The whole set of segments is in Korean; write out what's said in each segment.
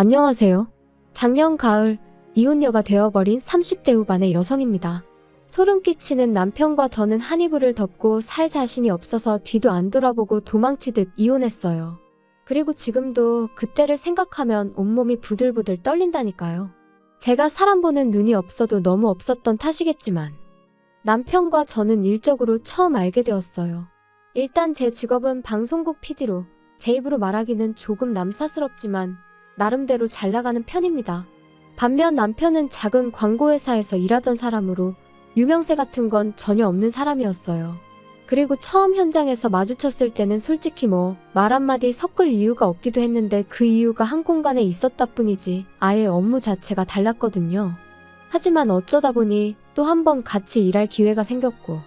안녕하세요. 작년 가을 이혼녀가 되어버린 30대 후반의 여성입니다. 소름 끼치는 남편과 더는 한 이불을 덮고 살 자신이 없어서 뒤도 안 돌아보고 도망치듯 이혼했어요. 그리고 지금도 그때를 생각하면 온몸이 부들부들 떨린다니까요. 제가 사람 보는 눈이 없어도 너무 없었던 탓이겠지만 남편과 저는 일적으로 처음 알게 되었어요. 일단 제 직업은 방송국 PD로 제 입으로 말하기는 조금 남사스럽지만 나름대로 잘 나가는 편입니다. 반면 남편은 작은 광고회사에서 일하던 사람으로 유명세 같은 건 전혀 없는 사람이었어요. 그리고 처음 현장에서 마주쳤을 때는 솔직히 말 한마디 섞을 이유가 없기도 했는데 그 이유가 한 공간에 있었다 뿐이지 아예 업무 자체가 달랐거든요. 하지만 어쩌다 보니 또 한 번 같이 일할 기회가 생겼고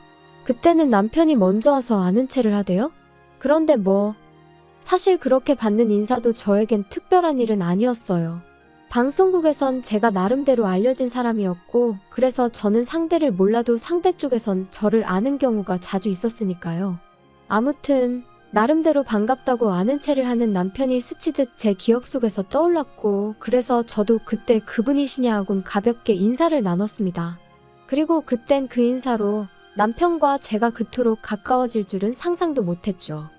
그때는 남편이 먼저 와서 아는 체를 하대요? 그런데 사실 그렇게 받는 인사도 저에겐 특별한 일은 아니었어요. 방송국에선 제가 나름대로 알려진 사람이었고 그래서 저는 상대를 몰라도 상대 쪽에선 저를 아는 경우가 자주 있었으니까요. 아무튼 나름대로 반갑다고 아는 체를 하는 남편이 스치듯 제 기억 속에서 떠올랐고 그래서 저도 그때 그분이시냐 하곤 가볍게 인사를 나눴습니다. 그리고 그땐 그 인사로 남편과 제가 그토록 가까워질 줄은 상상도 못했죠.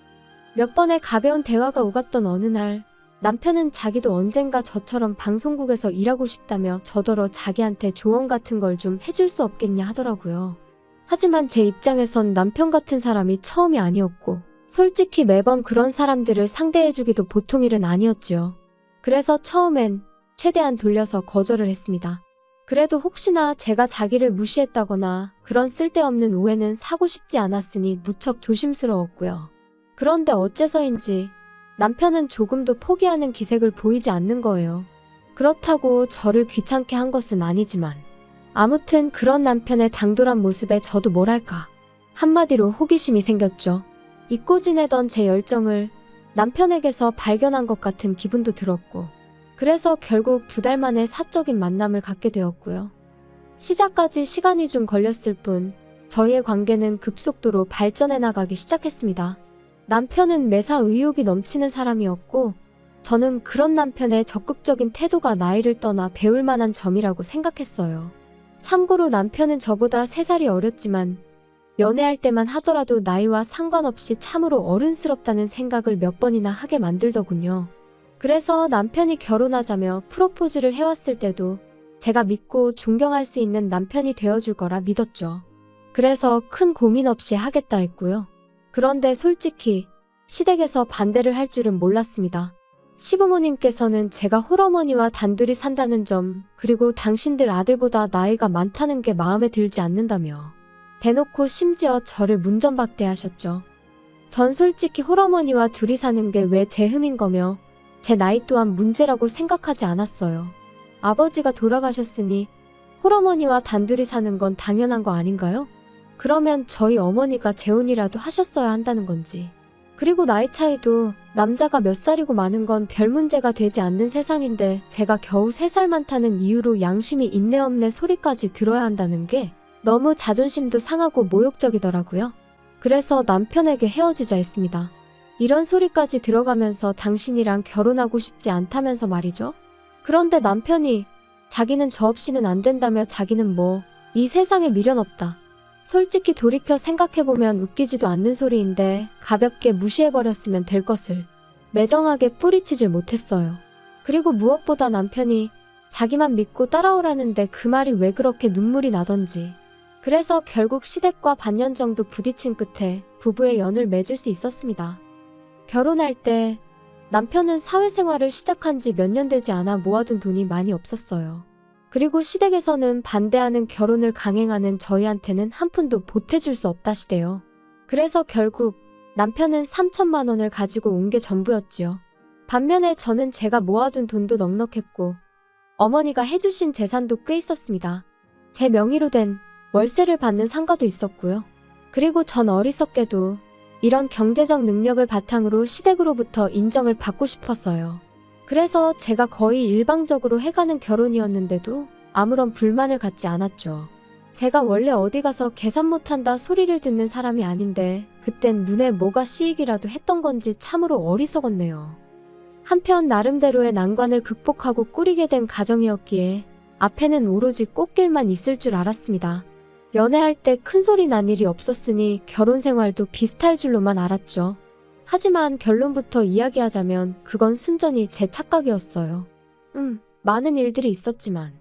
몇 번의 가벼운 대화가 오갔던 어느 날 남편은 자기도 언젠가 저처럼 방송국에서 일하고 싶다며 저더러 자기한테 조언 같은 걸 좀 해줄 수 없겠냐 하더라고요. 하지만 제 입장에선 남편 같은 사람이 처음이 아니었고 솔직히 매번 그런 사람들을 상대해주기도 보통 일은 아니었지요. 그래서 처음엔 최대한 돌려서 거절을 했습니다. 그래도 혹시나 제가 자기를 무시했다거나 그런 쓸데없는 오해는 사고 싶지 않았으니 무척 조심스러웠고요. 그런데 어째서인지 남편은 조금도 포기하는 기색을 보이지 않는 거예요. 그렇다고 저를 귀찮게 한 것은 아니지만 아무튼 그런 남편의 당돌한 모습에 저도 뭐랄까 한마디로 호기심이 생겼죠. 잊고 지내던 제 열정을 남편에게서 발견한 것 같은 기분도 들었고 그래서 결국 2달 만에 사적인 만남을 갖게 되었고요. 시작까지 시간이 좀 걸렸을 뿐 저희의 관계는 급속도로 발전해 나가기 시작했습니다. 남편은 매사 의욕이 넘치는 사람이었고 저는 그런 남편의 적극적인 태도가 나이를 떠나 배울 만한 점이라고 생각했어요. 참고로 남편은 저보다 3살이 어렸지만 연애할 때만 하더라도 나이와 상관없이 참으로 어른스럽다는 생각을 몇 번이나 하게 만들더군요. 그래서 남편이 결혼하자며 프로포즈를 해왔을 때도 제가 믿고 존경할 수 있는 남편이 되어줄 거라 믿었죠. 그래서 큰 고민 없이 하겠다 했고요. 그런데 솔직히 시댁에서 반대를 할 줄은 몰랐습니다. 시부모님께서는 제가 홀어머니와 단둘이 산다는 점 그리고 당신들 아들보다 나이가 많다는 게 마음에 들지 않는다며 대놓고 심지어 저를 문전박대하셨죠. 전 솔직히 홀어머니와 둘이 사는 게 왜 제 흠인 거며 제 나이 또한 문제라고 생각하지 않았어요. 아버지가 돌아가셨으니 홀어머니와 단둘이 사는 건 당연한 거 아닌가요? 그러면 저희 어머니가 재혼이라도 하셨어야 한다는 건지. 그리고 나이 차이도 남자가 몇 살이고 많은 건 별 문제가 되지 않는 세상인데 제가 겨우 3살 많다는 이유로 양심이 있네 없네 소리까지 들어야 한다는 게 너무 자존심도 상하고 모욕적이더라고요. 그래서 남편에게 헤어지자 했습니다. 이런 소리까지 들어가면서 당신이랑 결혼하고 싶지 않다면서 말이죠. 그런데 남편이 자기는 저 없이는 안 된다며 자기는 이 세상에 미련 없다. 솔직히 돌이켜 생각해보면 웃기지도 않는 소리인데 가볍게 무시해버렸으면 될 것을 매정하게 뿌리치질 못했어요. 그리고 무엇보다 남편이 자기만 믿고 따라오라는데 그 말이 왜 그렇게 눈물이 나던지. 그래서 결국 시댁과 반년 정도 부딪힌 끝에 부부의 연을 맺을 수 있었습니다. 결혼할 때 남편은 사회생활을 시작한 지 몇 년 되지 않아 모아둔 돈이 많이 없었어요. 그리고 시댁에서는 반대하는 결혼을 강행하는 저희한테는 한 푼도 보태줄 수 없다시대요. 그래서 결국 남편은 3천만 원을 가지고 온 게 전부였지요. 반면에 저는 제가 모아둔 돈도 넉넉했고 어머니가 해주신 재산도 꽤 있었습니다. 제 명의로 된 월세를 받는 상가도 있었고요. 그리고 전 어리석게도 이런 경제적 능력을 바탕으로 시댁으로부터 인정을 받고 싶었어요. 그래서 제가 거의 일방적으로 해가는 결혼이었는데도 아무런 불만을 갖지 않았죠. 제가 원래 어디 가서 계산 못한다 소리를 듣는 사람이 아닌데 그땐 눈에 뭐가 씌이기라도 했던 건지 참으로 어리석었네요. 한편 나름대로의 난관을 극복하고 꾸리게 된 가정이었기에 앞에는 오로지 꽃길만 있을 줄 알았습니다. 연애할 때 큰소리 난 일이 없었으니 결혼 생활도 비슷할 줄로만 알았죠. 하지만 결론부터 이야기하자면 그건 순전히 제 착각이었어요. 많은 일들이 있었지만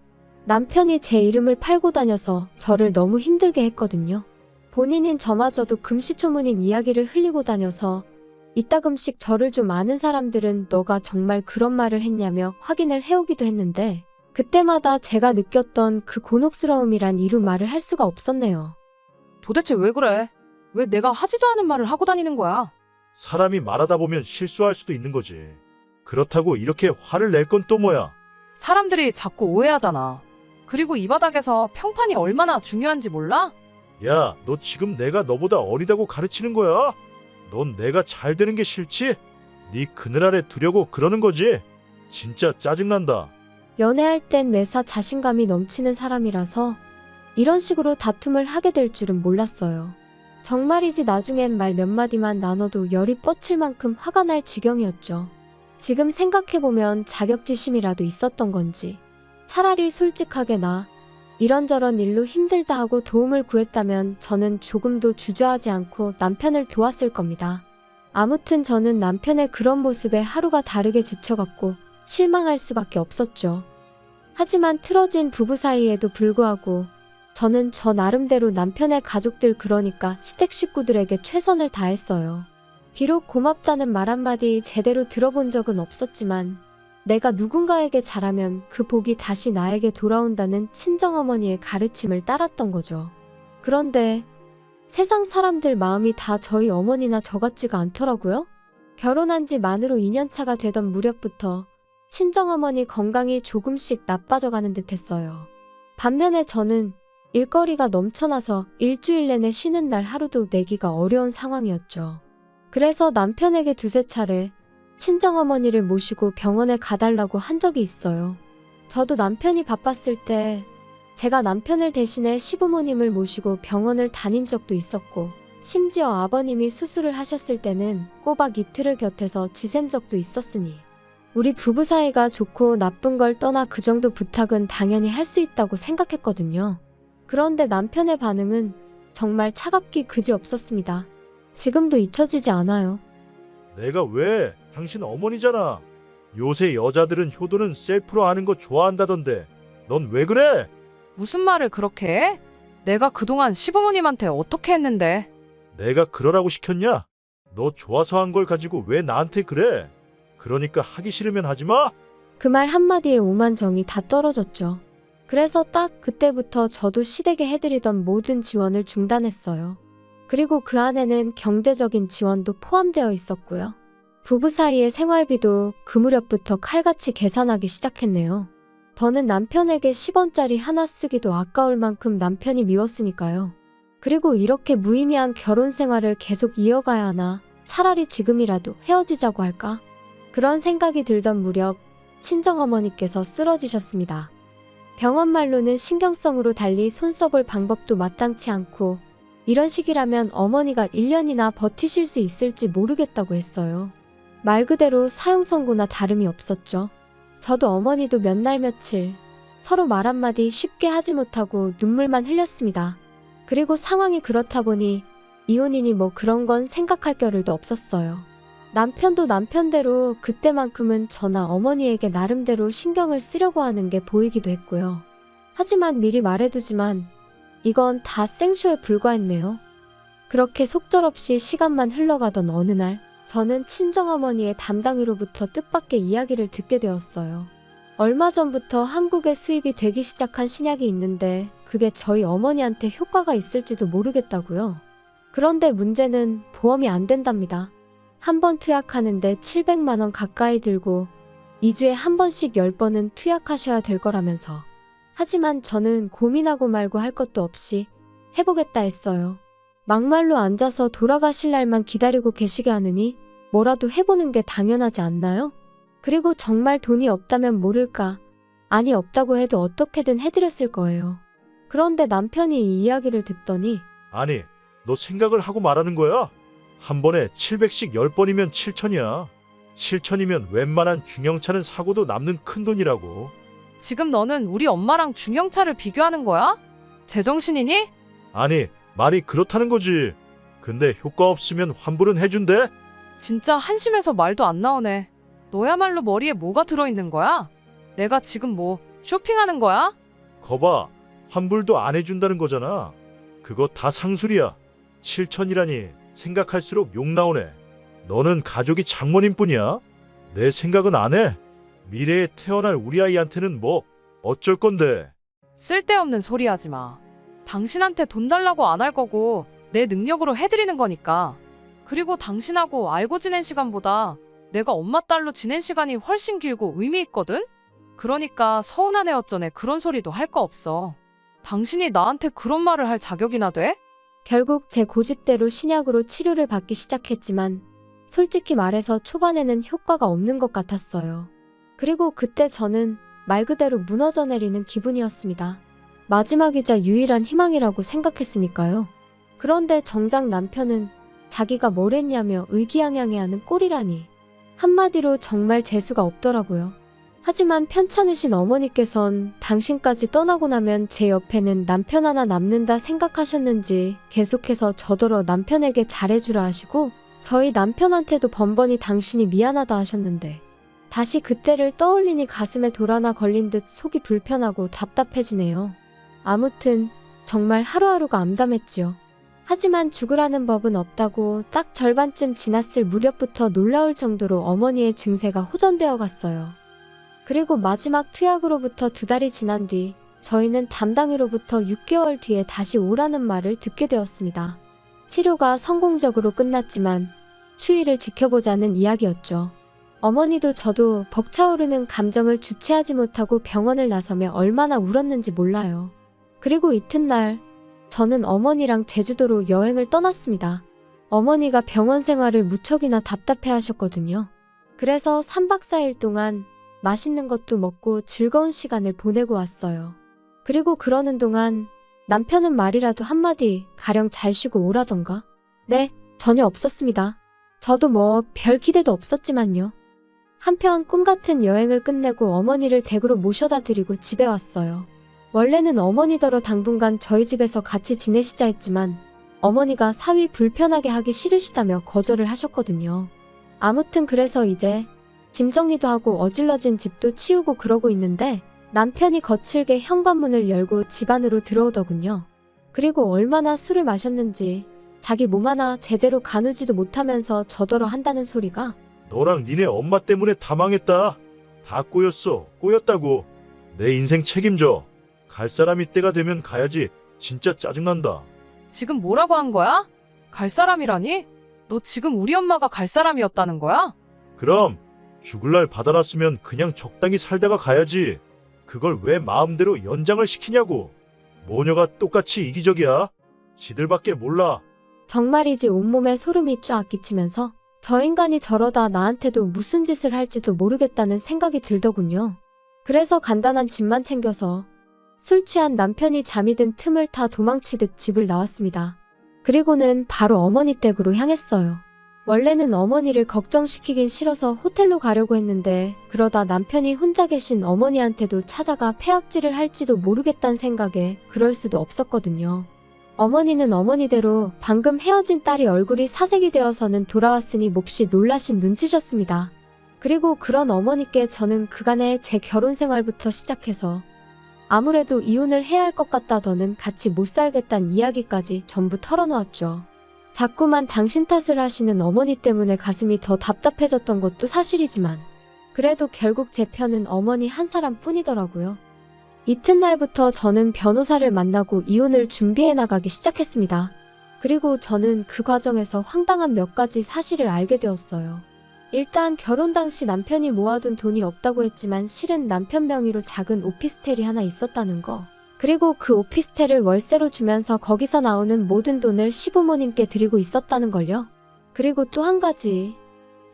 남편이 제 이름을 팔고 다녀서 저를 너무 힘들게 했거든요. 본인인 저마저도 금시초문인 이야기를 흘리고 다녀서 이따금씩 저를 좀 아는 사람들은 너가 정말 그런 말을 했냐며 확인을 해오기도 했는데 그때마다 제가 느꼈던 그 곤혹스러움이란 이루 말을 할 수가 없었네요. 도대체 왜 그래? 왜 내가 하지도 않은 말을 하고 다니는 거야? 사람이 말하다 보면 실수할 수도 있는 거지. 그렇다고 이렇게 화를 낼 건 또 뭐야? 사람들이 자꾸 오해하잖아. 그리고 이 바닥에서 평판이 얼마나 중요한지 몰라? 야, 너 지금 내가 너보다 어리다고 가르치는 거야? 넌 내가 잘 되는 게 싫지? 네 그늘 아래 두려고 그러는 거지? 진짜 짜증난다. 연애할 땐 매사 자신감이 넘치는 사람이라서 이런 식으로 다툼을 하게 될 줄은 몰랐어요. 정말이지 나중엔 말 몇 마디만 나눠도 열이 뻗칠 만큼 화가 날 지경이었죠. 지금 생각해보면 자격지심이라도 있었던 건지 차라리 솔직하게 나 이런저런 일로 힘들다 하고 도움을 구했다면 저는 조금도 주저하지 않고 남편을 도왔을 겁니다. 아무튼 저는 남편의 그런 모습에 하루가 다르게 지쳐갔고 실망할 수밖에 없었죠. 하지만 틀어진 부부 사이에도 불구하고 저는 저 나름대로 남편의 가족들 그러니까 시댁 식구들에게 최선을 다했어요. 비록 고맙다는 말 한마디 제대로 들어본 적은 없었지만 내가 누군가에게 잘하면 그 복이 다시 나에게 돌아온다는 친정어머니의 가르침을 따랐던 거죠. 그런데 세상 사람들 마음이 다 저희 어머니나 저 같지가 않더라고요. 결혼한 지 만으로 2년차가 되던 무렵부터 친정어머니 건강이 조금씩 나빠져가는 듯 했어요. 반면에 저는 일거리가 넘쳐나서 일주일 내내 쉬는 날 하루도 내기가 어려운 상황이었죠. 그래서 남편에게 두세 차례 친정어머니를 모시고 병원에 가달라고 한 적이 있어요. 저도 남편이 바빴을 때 제가 남편을 대신해 시부모님을 모시고 병원을 다닌 적도 있었고 심지어 아버님이 수술을 하셨을 때는 꼬박 이틀을 곁에서 지샌 적도 있었으니 우리 부부 사이가 좋고 나쁜 걸 떠나 그 정도 부탁은 당연히 할 수 있다고 생각했거든요. 그런데 남편의 반응은 정말 차갑기 그지없었습니다. 지금도 잊혀지지 않아요. 내가 왜? 당신 어머니잖아. 요새 여자들은 효도는 셀프로 하는 거 좋아한다던데. 넌 왜 그래? 무슨 말을 그렇게 해? 내가 그동안 시부모님한테 어떻게 했는데? 내가 그러라고 시켰냐? 너 좋아서 한 걸 가지고 왜 나한테 그래? 그러니까 하기 싫으면 하지 마? 그 말 한마디에 오만 정이 다 떨어졌죠. 그래서 딱 그때부터 저도 시댁에 해드리던 모든 지원을 중단했어요. 그리고 그 안에는 경제적인 지원도 포함되어 있었고요. 부부 사이의 생활비도 그 무렵부터 칼같이 계산하기 시작했네요. 더는 남편에게 10원짜리 하나 쓰기도 아까울 만큼 남편이 미웠으니까요. 그리고 이렇게 무의미한 결혼 생활을 계속 이어가야 하나 차라리 지금이라도 헤어지자고 할까? 그런 생각이 들던 무렵 친정어머니께서 쓰러지셨습니다. 병원 말로는 신경성으로 달리 손 써볼 방법도 마땅치 않고 이런 식이라면 어머니가 1년이나 버티실 수 있을지 모르겠다고 했어요. 말 그대로 사형 선고나 다름이 없었죠. 저도 어머니도 몇 날 며칠 서로 말 한마디 쉽게 하지 못하고 눈물만 흘렸습니다. 그리고 상황이 그렇다 보니 이혼이니 뭐 그런 건 생각할 겨를도 없었어요. 남편도 남편대로 그때만큼은 저나 어머니에게 나름대로 신경을 쓰려고 하는 게 보이기도 했고요. 하지만 미리 말해두지만 이건 다 생쇼에 불과했네요. 그렇게 속절없이 시간만 흘러가던 어느 날 저는 친정어머니의 담당이로부터 뜻밖의 이야기를 듣게 되었어요. 얼마 전부터 한국에 수입이 되기 시작한 신약이 있는데 그게 저희 어머니한테 효과가 있을지도 모르겠다고요. 그런데 문제는 보험이 안 된답니다. 한 번 투약하는데 700만 원 가까이 들고 2주에 한 번씩 10번은 투약하셔야 될 거라면서. 하지만 저는 고민하고 말고 할 것도 없이 해보겠다 했어요. 막말로 앉아서 돌아가실 날만 기다리고 계시게 하느니 뭐라도 해보는 게 당연하지 않나요? 그리고 정말 돈이 없다면 모를까. 아니 없다고 해도 어떻게든 해드렸을 거예요. 그런데 남편이 이 이야기를 듣더니 아니, 너 생각을 하고 말하는 거야? 한 번에 700씩 10번이면 7천이야. 7천이면 웬만한 중형차는 사고도 남는 큰돈이라고. 지금 너는 우리 엄마랑 중형차를 비교하는 거야? 제정신이니? 아니, 말이 그렇다는 거지. 근데 효과 없으면 환불은 해준대? 진짜 한심해서 말도 안 나오네. 너야말로 머리에 뭐가 들어있는 거야? 내가 지금 뭐 쇼핑하는 거야? 거봐, 환불도 안 해준다는 거잖아. 그거 다 상술이야. 7천이라니 생각할수록 욕 나오네. 너는 가족이 장모님 뿐이야? 내 생각은 안 해. 미래에 태어날 우리 아이한테는 뭐 어쩔 건데. 쓸데없는 소리 하지 마. 당신한테 돈 달라고 안 할 거고 내 능력으로 해드리는 거니까. 그리고 당신하고 알고 지낸 시간보다 내가 엄마 딸로 지낸 시간이 훨씬 길고 의미 있거든? 그러니까 서운한 애 어쩌네 그런 소리도 할 거 없어. 당신이 나한테 그런 말을 할 자격이나 돼? 결국 제 고집대로 신약으로 치료를 받기 시작했지만 솔직히 말해서 초반에는 효과가 없는 것 같았어요. 그리고 그때 저는 말 그대로 무너져 내리는 기분이었습니다. 마지막이자 유일한 희망이라고 생각했으니까요. 그런데 정작 남편은 자기가 뭘 했냐며 의기양양해하는 꼴이라니. 한마디로 정말 재수가 없더라고요. 하지만 편찮으신 어머니께선 당신까지 떠나고 나면 제 옆에는 남편 하나 남는다 생각하셨는지 계속해서 저더러 남편에게 잘해주라 하시고 저희 남편한테도 번번이 당신이 미안하다 하셨는데 다시 그때를 떠올리니 가슴에 돌 하나 걸린 듯 속이 불편하고 답답해지네요. 아무튼 정말 하루하루가 암담했지요. 하지만 죽으라는 법은 없다고 딱 절반쯤 지났을 무렵부터 놀라울 정도로 어머니의 증세가 호전되어 갔어요. 그리고 마지막 투약으로부터 2달이 지난 뒤 저희는 담당이로부터 6개월 뒤에 다시 오라는 말을 듣게 되었습니다. 치료가 성공적으로 끝났지만 추이를 지켜보자는 이야기였죠. 어머니도 저도 벅차오르는 감정을 주체하지 못하고 병원을 나서며 얼마나 울었는지 몰라요. 그리고 이튿날 저는 어머니랑 제주도로 여행을 떠났습니다. 어머니가 병원 생활을 무척이나 답답해 하셨거든요. 그래서 3박 4일 동안 맛있는 것도 먹고 즐거운 시간을 보내고 왔어요. 그리고 그러는 동안 남편은 말이라도 한마디 가령 잘 쉬고 오라던가? 네, 전혀 없었습니다. 저도 뭐 별 기대도 없었지만요. 한편 꿈같은 여행을 끝내고 어머니를 댁으로 모셔다 드리고 집에 왔어요. 원래는 어머니더러 당분간 저희 집에서 같이 지내시자 했지만 어머니가 사위 불편하게 하기 싫으시다며 거절을 하셨거든요. 아무튼 그래서 이제 짐 정리도 하고 어질러진 집도 치우고 그러고 있는데 남편이 거칠게 현관문을 열고 집 안으로 들어오더군요. 그리고 얼마나 술을 마셨는지 자기 몸 하나 제대로 가누지도 못하면서 저더러 한다는 소리가 너랑 니네 엄마 때문에 다 망했다. 다 꼬였어. 꼬였다고. 내 인생 책임져. 갈 사람이 때가 되면 가야지. 진짜 짜증난다. 지금 뭐라고 한 거야? 갈 사람이라니? 너 지금 우리 엄마가 갈 사람이었다는 거야? 그럼 죽을 날 받아놨으면 그냥 적당히 살다가 가야지. 그걸 왜 마음대로 연장을 시키냐고. 모녀가 똑같이 이기적이야. 지들밖에 몰라. 정말이지 온몸에 소름이 쫙 끼치면서 저 인간이 저러다 나한테도 무슨 짓을 할지도 모르겠다는 생각이 들더군요. 그래서 간단한 짐만 챙겨서 술 취한 남편이 잠이 든 틈을 타 도망치듯 집을 나왔습니다. 그리고는 바로 어머니 댁으로 향했어요. 원래는 어머니를 걱정시키긴 싫어서 호텔로 가려고 했는데 그러다 남편이 혼자 계신 어머니한테도 찾아가 폐악질을 할지도 모르겠다는 생각에 그럴 수도 없었거든요. 어머니는 어머니대로 방금 헤어진 딸이 얼굴이 사색이 되어서는 돌아왔으니 몹시 놀라신 눈치셨습니다. 그리고 그런 어머니께 저는 그간의 제 결혼 생활부터 시작해서 아무래도 이혼을 해야 할 것 같다 더는 같이 못 살겠다는 이야기까지 전부 털어놓았죠. 자꾸만 당신 탓을 하시는 어머니 때문에 가슴이 더 답답해졌던 것도 사실이지만 그래도 결국 제 편은 어머니 한 사람 뿐이더라고요. 이튿날부터 저는 변호사를 만나고 이혼을 준비해 나가기 시작했습니다. 그리고 저는 그 과정에서 황당한 몇 가지 사실을 알게 되었어요. 일단 결혼 당시 남편이 모아둔 돈이 없다고 했지만 실은 남편 명의로 작은 오피스텔이 하나 있었다는 거. 그리고 그 오피스텔을 월세로 주면서 거기서 나오는 모든 돈을 시부모님께 드리고 있었다는 걸요. 그리고 또 한 가지.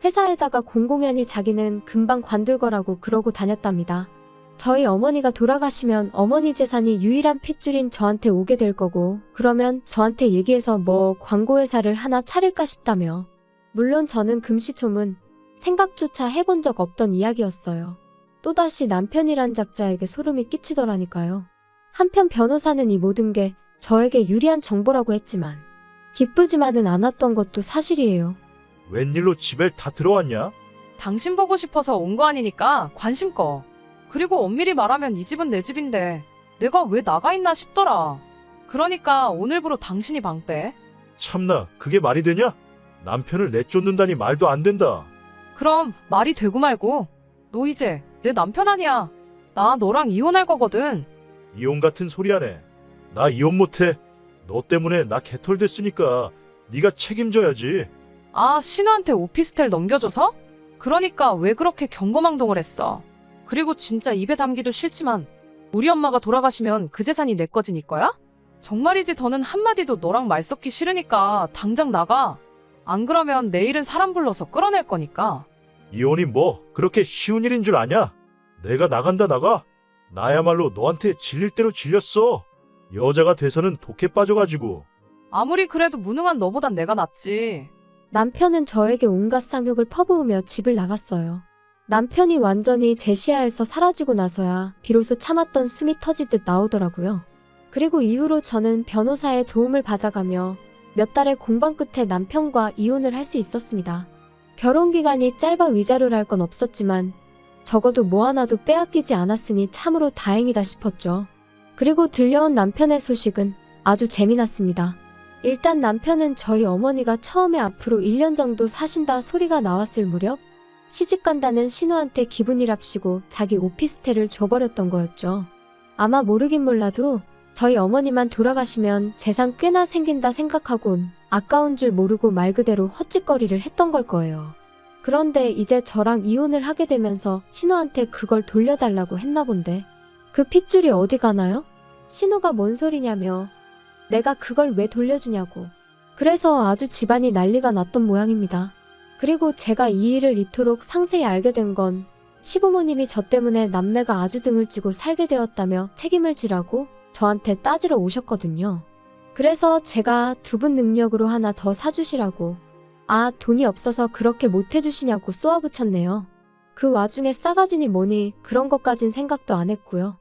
회사에다가 공공연히 자기는 금방 관둘 거라고 그러고 다녔답니다. 저희 어머니가 돌아가시면 어머니 재산이 유일한 핏줄인 저한테 오게 될 거고 그러면 저한테 얘기해서 뭐 광고회사를 하나 차릴까 싶다며. 물론 저는 금시초문 생각조차 해본 적 없던 이야기였어요. 또다시 남편이란 작자에게 소름이 끼치더라니까요. 한편 변호사는 이 모든 게 저에게 유리한 정보라고 했지만 기쁘지만은 않았던 것도 사실이에요. 웬일로 집에 다 들어왔냐? 당신 보고 싶어서 온 거 아니니까 관심 꺼. 그리고 엄밀히 말하면 이 집은 내 집인데 내가 왜 나가 있나 싶더라. 그러니까 오늘부로 당신이 방 빼. 참나, 그게 말이 되냐? 남편을 내쫓는다니 말도 안 된다. 그럼 말이 되고 말고. 너 이제 내 남편 아니야. 나 너랑 이혼할 거거든. 이혼 같은 소리 하네. 나 이혼 못해. 너 때문에 나 개털됐으니까 네가 책임져야지. 아, 신우한테 오피스텔 넘겨줘서? 그러니까 왜 그렇게 경거망동을 했어? 그리고 진짜 입에 담기도 싫지만 우리 엄마가 돌아가시면 그 재산이 내 거지 니 거야? 정말이지 더는 한마디도 너랑 말 섞기 싫으니까 당장 나가. 안 그러면 내일은 사람 불러서 끌어낼 거니까. 이혼이 뭐 그렇게 쉬운 일인 줄 아냐? 내가 나간다 나가. 나야말로 너한테 질릴 대로 질렸어. 여자가 돼서는 독해 빠져가지고. 아무리 그래도 무능한 너보단 내가 낫지. 남편은 저에게 온갖 쌍욕을 퍼부으며 집을 나갔어요. 남편이 완전히 제 시야에서 사라지고 나서야 비로소 참았던 숨이 터지듯 나오더라고요. 그리고 이후로 저는 변호사의 도움을 받아가며 몇 달의 공방 끝에 남편과 이혼을 할 수 있었습니다. 결혼 기간이 짧아 위자료를 할 건 없었지만 적어도 뭐 하나도 빼앗기지 않았으니 참으로 다행이다 싶었죠. 그리고 들려온 남편의 소식은 아주 재미났습니다. 일단 남편은 저희 어머니가 처음에 앞으로 1년 정도 사신다 소리가 나왔을 무렵 시집간다는 신우한테 기분이랍시고 자기 오피스텔을 줘버렸던 거였죠. 아마 모르긴 몰라도 저희 어머니만 돌아가시면 재산 꽤나 생긴다 생각하곤 아까운 줄 모르고 말 그대로 헛짓거리를 했던 걸 거예요. 그런데 이제 저랑 이혼을 하게 되면서 신우한테 그걸 돌려달라고 했나 본데 그 핏줄이 어디 가나요? 신우가 뭔 소리냐며 내가 그걸 왜 돌려주냐고. 그래서 아주 집안이 난리가 났던 모양입니다. 그리고 제가 이 일을 이토록 상세히 알게 된 건 시부모님이 저 때문에 남매가 아주 등을 찌고 살게 되었다며 책임을 지라고 저한테 따지러 오셨거든요. 그래서 제가 두 분 능력으로 하나 더 사주시라고. 아, 돈이 없어서 그렇게 못해주시냐고 쏘아붙였네요. 그 와중에 싸가지니 뭐니 그런 것까진 생각도 안 했고요.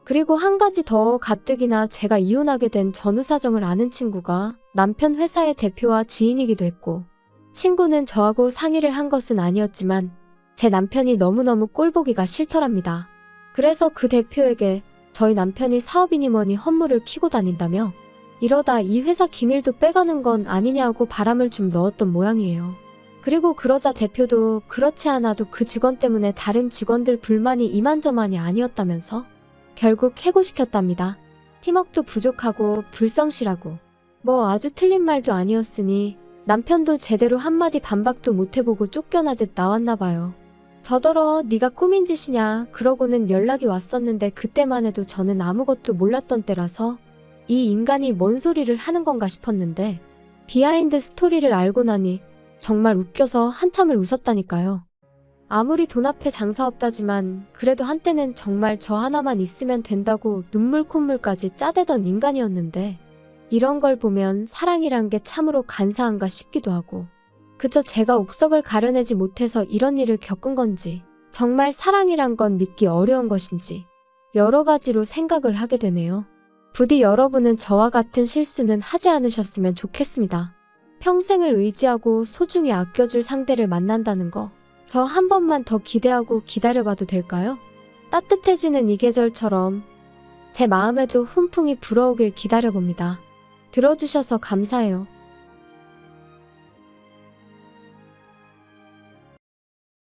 그리고 한 가지 더 가뜩이나 제가 이혼하게 된 전후 사정을 아는 친구가 남편 회사의 대표와 지인이기도 했고 친구는 저하고 상의를 한 것은 아니었지만 제 남편이 너무너무 꼴보기가 싫더랍니다. 그래서 그 대표에게 저희 남편이 사업이니 뭐니 헛물을 키고 다닌다며 이러다 이 회사 기밀도 빼가는 건 아니냐고 바람을 좀 넣었던 모양이에요. 그리고 그러자 대표도 그렇지 않아도 그 직원 때문에 다른 직원들 불만이 이만저만이 아니었다면서 결국 해고시켰답니다. 팀워크도 부족하고 불성실하고 뭐 아주 틀린 말도 아니었으니 남편도 제대로 한마디 반박도 못해보고 쫓겨나듯 나왔나 봐요. 저더러 네가 꾸민 짓이냐 그러고는 연락이 왔었는데 그때만 해도 저는 아무것도 몰랐던 때라서 이 인간이 뭔 소리를 하는 건가 싶었는데 비하인드 스토리를 알고 나니 정말 웃겨서 한참을 웃었다니까요. 아무리 돈 앞에 장사 없다지만 그래도 한때는 정말 저 하나만 있으면 된다고 눈물 콧물까지 짜대던 인간이었는데 이런 걸 보면 사랑이란 게 참으로 간사한가 싶기도 하고 그저 제가 옥석을 가려내지 못해서 이런 일을 겪은 건지 정말 사랑이란 건 믿기 어려운 것인지 여러 가지로 생각을 하게 되네요. 부디 여러분은 저와 같은 실수는 하지 않으셨으면 좋겠습니다. 평생을 의지하고 소중히 아껴줄 상대를 만난다는 거 저 한 번만 더 기대하고 기다려봐도 될까요? 따뜻해지는 이 계절처럼 제 마음에도 훈풍이 불어오길 기다려봅니다. 들어주셔서 감사해요.